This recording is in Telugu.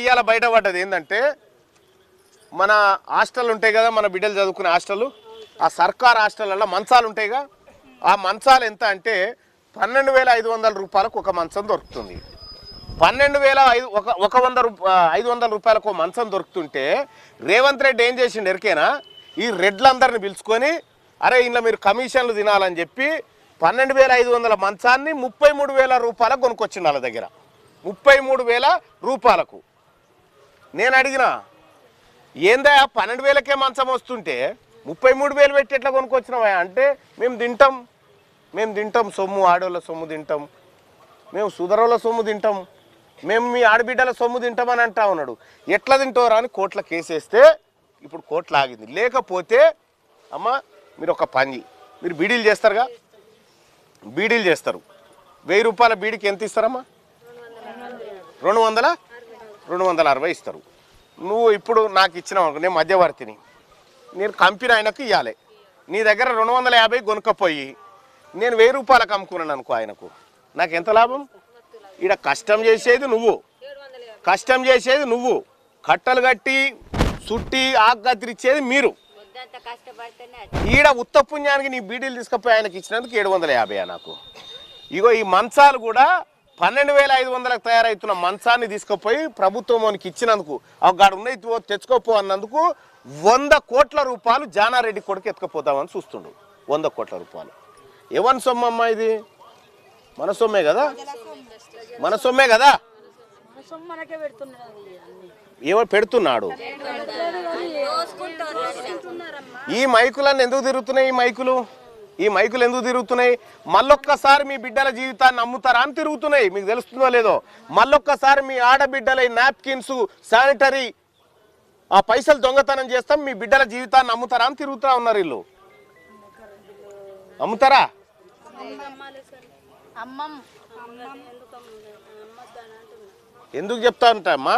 ఇవాళ బయటపడ్డది ఏంటంటే మన హాస్టల్ ఉంటాయి కదా, మన బిడ్డలు చదువుకునే హాస్టల్, ఆ సర్కార్ హాస్టల్లో మంచాలు ఉంటాయిగా, ఆ మంచాలు ఎంత అంటే 12,500 రూపాయలకు ఒక మంచం దొరుకుతుంది. 12,500 రూపాయలకు ఒక మంచం దొరుకుతుంటే రేవంత్ రెడ్డి ఏం చేసిండు ఎరికేనా, ఈ రెడ్లందరిని పిలుచుకొని అరే ఇంట్లో మీరు కమిషన్లు తినాలని చెప్పి 12,500 మంచాన్ని 33,000 రూపాయలకు కొనుక్కొచ్చిండు వాళ్ళ దగ్గర. 33,000 రూపాయలకు. నేను అడిగినా ఏందా 12,000కే మంచం వస్తుంటే 33,000 పెట్టి ఎట్లా కొనుక్కొచ్చినావా అంటే మేము తింటాం సొమ్ము, ఆడోళ్ళ సొమ్ము తింటాం, మేము సుధరోళ్ళ సొమ్ము తింటాం, మేము మీ ఆడబిడ్డల సొమ్ము తింటామని అంటా ఉన్నాడు. ఎట్లా తింటారా అని కోర్టులో కేసేస్తే ఇప్పుడు కోర్టులో ఆగింది. లేకపోతే అమ్మ మీరు ఒక పని, మీరు బీడీలు చేస్తారుగా, బీడీలు చేస్తారు, 1000 రూపాయల బీడీకి ఎంత ఇస్తారమ్మా? 260 ఇస్తారు. నువ్వు ఇప్పుడు నాకు ఇచ్చినావు, నేను మధ్యవర్తిని, నేను కంపెనీ ఆయనకు ఇవ్వాలి, నీ దగ్గర 250 కొనుక్కపోయి నేను 1000 రూపాయలకు అమ్ముకున్నాను అనుకో ఆయనకు, నాకు ఎంత లాభం? ఈడ కష్టం చేసేది నువ్వు, కట్టలు కట్టి చుట్టి ఆకు కత్తిరిచ్చేది మీరు. ఈడ ఉత్త పుణ్యానికి నీ బీడీలు తీసుకుపోయి ఆయనకి ఇచ్చినందుకు 750 నాకు. ఇగో ఈ మంచాలు కూడా 12,500లకు తయారవుతున్న మంచాన్ని తీసుకుపోయి ప్రభుత్వంకి ఇచ్చినందుకు, గాడు ఉన్నాయి తెచ్చుకోపో అన్నందుకు 100 కోట్ల రూపాయలు జానారెడ్డి కొడుకు ఎత్తుకపోతామని చూస్తుండు. 100 కోట్ల రూపాయలు ఎవరి సొమ్మమ్మ? ఇది మన సొమ్మే కదా, మన సొమ్మే కదా. ఎవరు పెడుతున్నాడు? ఈ మైకులన్నీ ఎందుకు తిరుగుతున్నాయి? ఈ మైకులు ఎందుకు తిరుగుతున్నాయి? మళ్ళొక్కసారి మీ బిడ్డల జీవితాన్ని అమ్ముతారా అని తిరుగుతున్నాయి. మీకు తెలుస్తుందో లేదో, మళ్ళొక్కసారి మీ ఆడబిడ్డల నాప్కిన్స్, శానిటరీ ఆ పైసలు దొంగతనం చేస్తాం, మీ బిడ్డల జీవితాన్ని అమ్ముతారా అని తిరుగుతూ ఉన్నారు వీళ్ళు. అమ్ముతారా? ఎందుకు చెప్తా ఉంటామ్మా,